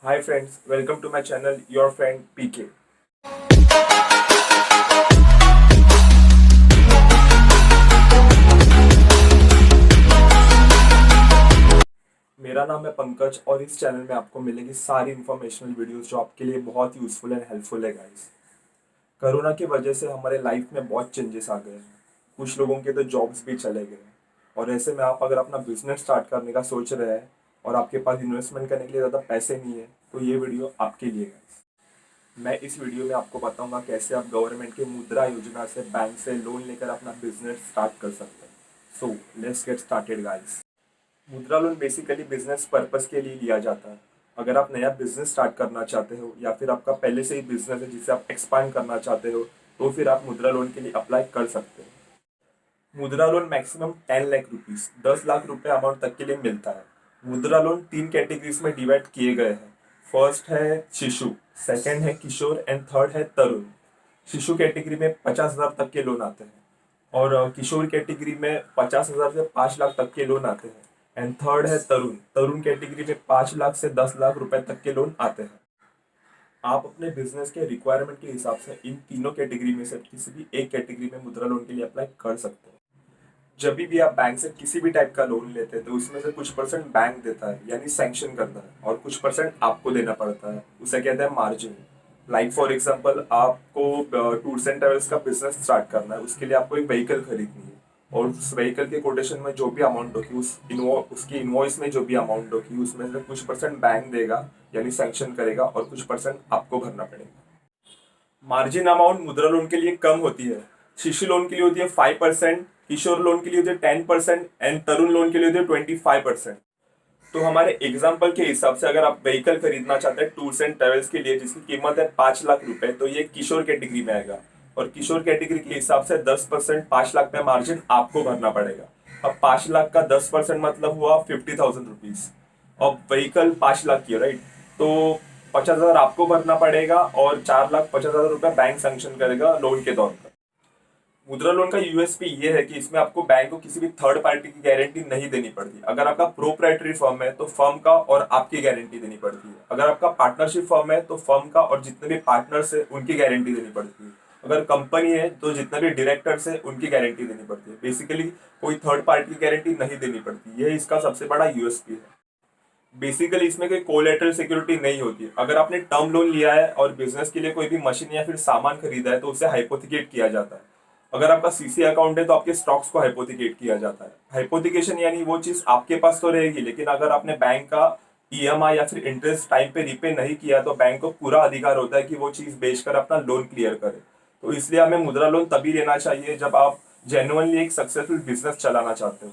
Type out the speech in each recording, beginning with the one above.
Hi friends, welcome to my channel, your friend PK. मेरा नाम है पंकज और इस चैनल में आपको मिलेगी सारी इंफॉर्मेशनल वीडियोस जो आपके लिए बहुत यूजफुल एंड हेल्पफुल है गाइस। कोरोना की वजह से हमारे लाइफ में बहुत चेंजेस आ गए हैं। कुछ लोगों के तो जॉब्स भी चले गए हैं और ऐसे में आप अगर अपना बिजनेस स्टार्ट करने का सोच रहे हैं और आपके पास इन्वेस्टमेंट करने के लिए ज़्यादा पैसे नहीं है तो ये वीडियो आपके लिए है। मैं इस वीडियो में आपको बताऊंगा कैसे आप गवर्नमेंट की मुद्रा योजना से बैंक से लोन लेकर अपना बिजनेस स्टार्ट कर सकते हैं। So let's get started guys. मुद्रा लोन बेसिकली बिजनेस पर्पस के लिए लिया जाता है। अगर आप नया बिजनेस स्टार्ट करना चाहते हो या फिर आपका पहले से ही बिजनेस है जिसे आप एक्सपांड करना चाहते हो तो फिर आप मुद्रा लोन के लिए अप्लाई कर सकते हो। मुद्रा loan maximum 10 lakh rupees 10 lakh रुपए अमाउंट तक के लिए मिलता है। मुद्रा लोन 3 कैटेगरीज में डिवाइड किए गए हैं। फर्स्ट है शिशु, सेकंड है किशोर एंड थर्ड है तरुण। शिशु कैटेगरी में 50,000 तक के लोन आते हैं और किशोर कैटेगरी में 50,000 से 5 लाख तक के लोन आते हैं एंड थर्ड है तरुण। तरुण कैटेगरी में 5 लाख से 10 लाख रुपए तक के लोन आते हैं। आप अपने बिजनेस के रिक्वायरमेंट के हिसाब से इन तीनों कैटेगरी में से किसी भी एक कैटेगरी में मुद्रा लोन के लिए अप्लाई कर सकते हैं। जब भी आप बैंक से किसी भी टाइप का लोन लेते हैं तो उसमें से कुछ परसेंट बैंक देता है यानी सैंक्शन करता है और कुछ परसेंट आपको देना पड़ता है, उसे कहते हैं मार्जिन। लाइक फॉर एग्जांपल आपको टूर्स एंड ट्रेवल्स का बिजनेस स्टार्ट करना है, उसके लिए आपको एक व्हीकल खरीदनी है और उस व्हीकल के कोटेशन में जो भी अमाउंट होगी उसकी इनवॉइस में जो भी अमाउंट होगी उसमें से कुछ परसेंट बैंक देगा यानी सैंक्शन करेगा और कुछ परसेंट आपको भरना पड़ेगा। मार्जिन अमाउंट मुद्रा लोन के लिए कम होती है। शिशु लोन के लिए होती है 5%, किशोर लोन के लिए होती है 10% एंड तरुण लोन के लिए होती है 25%। तो हमारे एग्जाम्पल के हिसाब से अगर आप व्हीकल खरीदना चाहते हैं टूर्स एंड ट्रेवल्स के लिए जिसकी कीमत है 5 लाख रुपए तो ये किशोर कैटेगरी में आएगा और किशोर कैटेगरी के हिसाब से 10% 5 लाख पे मार्जिन आपको भरना पड़ेगा। अब 5 लाख का 10% मतलब हुआ 50,000 रुपीज। अब व्हीकल 5 लाख की है, राइट? तो 50,000 आपको भरना पड़ेगा और 4,50,000 रुपए बैंक सैंक्शन करेगा लोन के तौर पर। मुद्रा लोन का यूएसपी ये है कि इसमें आपको बैंक को किसी भी थर्ड पार्टी की गारंटी नहीं देनी पड़ती। अगर आपका प्रोप्राइटरी फर्म है तो फर्म का और आपकी गारंटी देनी पड़ती है। अगर आपका पार्टनरशिप फर्म है तो फर्म का और जितने भी पार्टनर्स है उनकी गारंटी देनी पड़ती है। अगर कंपनी है तो जितने भी डायरेक्टर्स है उनकी गारंटी देनी पड़ती है। बेसिकली कोई थर्ड पार्टी की गारंटी नहीं देनी पड़ती। यह इसका सबसे बड़ा यूएसपी है। बेसिकली इसमें कोई कोलेटरल सिक्योरिटी नहीं होती। अगर आपने टर्म लोन लिया है और बिजनेस के लिए कोई भी मशीन या फिर सामान खरीदा है तो उसे हाइपोथिकेट किया जाता है। अगर आपका सीसी अकाउंट है तो आपके स्टॉक्स को हाइपोथिकेट किया जाता है। हाइपोथिकेशन यानी वो चीज आपके पास तो रहेगी लेकिन अगर आपने बैंक का ईएमआई या फिर इंटरेस्ट टाइम पे रीपे नहीं किया तो बैंक को पूरा अधिकार होता है कि वो चीज बेचकर अपना लोन क्लियर करे। तो इसलिए हमें मुद्रा लोन तभी लेना चाहिए जब आप जेन्युइनली एक सक्सेसफुल बिजनेस चलाना चाहते हो।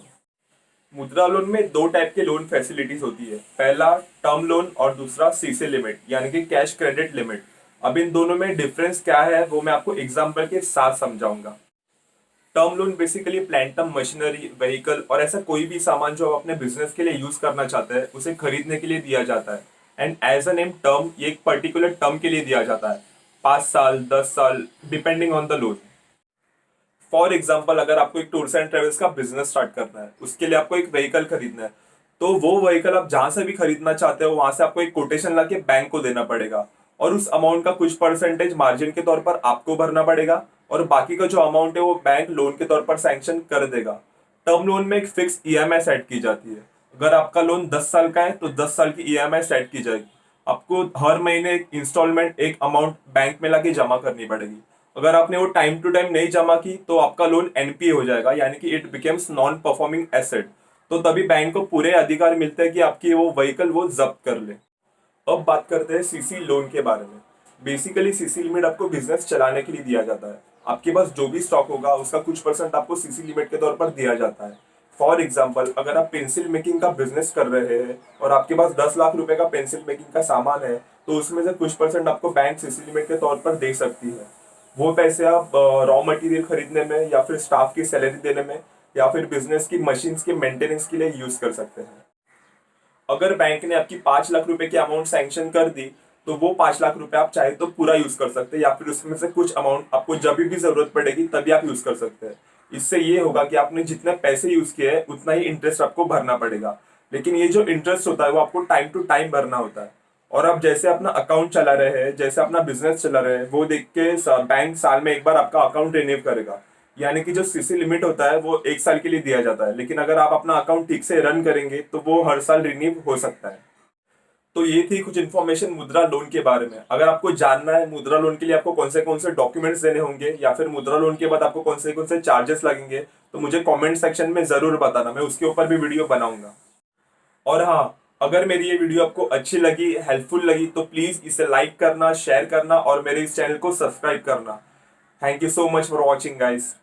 मुद्रा लोन में दो टाइप के लोन फैसिलिटीज होती है, पहला टर्म लोन और दूसरा सीसी लिमिट यानी कि कैश क्रेडिट लिमिट। अब इन दोनों में डिफरेंस क्या है वो मैं आपको एग्जांपल के साथ समझाऊंगा। Term loan basically plant and machinery vehicle और ऐसा कोई भी सामान जो आप अपने बिजनेस के लिए यूज करना चाहते हैं उसे खरीदने के लिए दिया जाता है and as a name term ये एक पर्टिकुलर टर्म के लिए दिया जाता है, 5 साल 10 साल depending on the loan. For example अगर आपको एक टूर्स एंड ट्रेवल्स का बिजनेस स्टार्ट करना है उसके लिए आपको एक व्हीकल खरीदना है तो वो व्हीकल आप जहां से भी खरीदना चाहते हो वहां से आपको एक कोटेशन लाके बैंक को देना पड़ेगा और उस अमाउंट का कुछ परसेंटेज मार्जिन के तौर पर आपको भरना पड़ेगा और बाकी का जो अमाउंट है वो बैंक लोन के तौर पर सैंक्शन कर देगा। टर्म लोन में एक फिक्स ईएमआई सेट की जाती है। अगर आपका लोन 10 साल का है तो 10 साल की ईएमआई सेट की जाएगी। आपको हर महीने एक इंस्टॉलमेंट एक अमाउंट बैंक में लाके जमा करनी पड़ेगी। अगर आपने वो टाइम टू टाइम नहीं जमा की तो आपका लोन एनपीए हो जाएगा यानी कि it becomes non performing asset. तो तभी बैंक को पूरे अधिकार मिलते हैं कि आपकी वो व्हीकल वो जब्त कर ले। अब बात करते हैं सीसी लोन के बारे में। बेसिकली सीसी लिमिट आपको बिजनेस चलाने के लिए दिया जाता है। आपके पास जो भी स्टॉक होगा उसका कुछ परसेंट आपको सीसी लिमिट के तौर पर दिया जाता है। फॉर एग्जाम्पल अगर आप पेंसिल मेकिंग का बिजनेस कर रहे हैं और आपके पास 10 लाख रुपए का पेंसिल मेकिंग का सामान है तो उसमें से कुछ परसेंट आपको बैंक सीसी लिमिट के तौर पर दे सकती है। वो पैसे आप रॉ मटेरियल खरीदने में या फिर स्टाफ की सैलरी देने में या फिर बिजनेस की मशीन्स के मेंटेनेंस के लिए यूज कर सकते हैं। अगर बैंक ने आपकी 5 लाख रुपए की अमाउंट सैंक्शन कर दी तो वो 5 लाख रुपए आप चाहे तो पूरा यूज कर सकते हैं या फिर उसमें से कुछ अमाउंट आपको जब भी जरूरत पड़ेगी तभी आप यूज कर सकते हैं। इससे ये होगा कि आपने जितने पैसे यूज किए हैं उतना ही इंटरेस्ट आपको भरना पड़ेगा लेकिन ये जो इंटरेस्ट होता है वो आपको टाइम टू टाइम भरना होता है और आप जैसे अपना अकाउंट चला रहे हैं, जैसे अपना बिजनेस चला रहे हैं, वो देख के बैंक साल में एक बार आपका अकाउंट रिन्यू करेगा। यानी कि जो सीसी लिमिट होता है वो 1 साल के लिए दिया जाता है, लेकिन अगर आप अपना अकाउंट ठीक से रन करेंगे तो वो हर साल रिन्यू हो सकता है। तो ये थी कुछ इन्फॉर्मेशन मुद्रा लोन के बारे में। अगर आपको जानना है मुद्रा लोन के लिए आपको कौन से डॉक्यूमेंट्स देने होंगे, या फिर मुद्रा लोन के बाद आपको कौन से चार्जेस लगेंगे, तो मुझे कमेंट सेक्शन में जरूर बताना, मैं उसके ऊपर भी वीडियो बनाऊंगा। और हाँ, अगर मेरी ये वीडियो आपको अच्छी लगी, हेल्पफुल लगी, तो प्लीज इसे लाइक करना, शेयर करना और मेरे इस चैनल को सब्सक्राइब करना। Thank you so much for watching guys.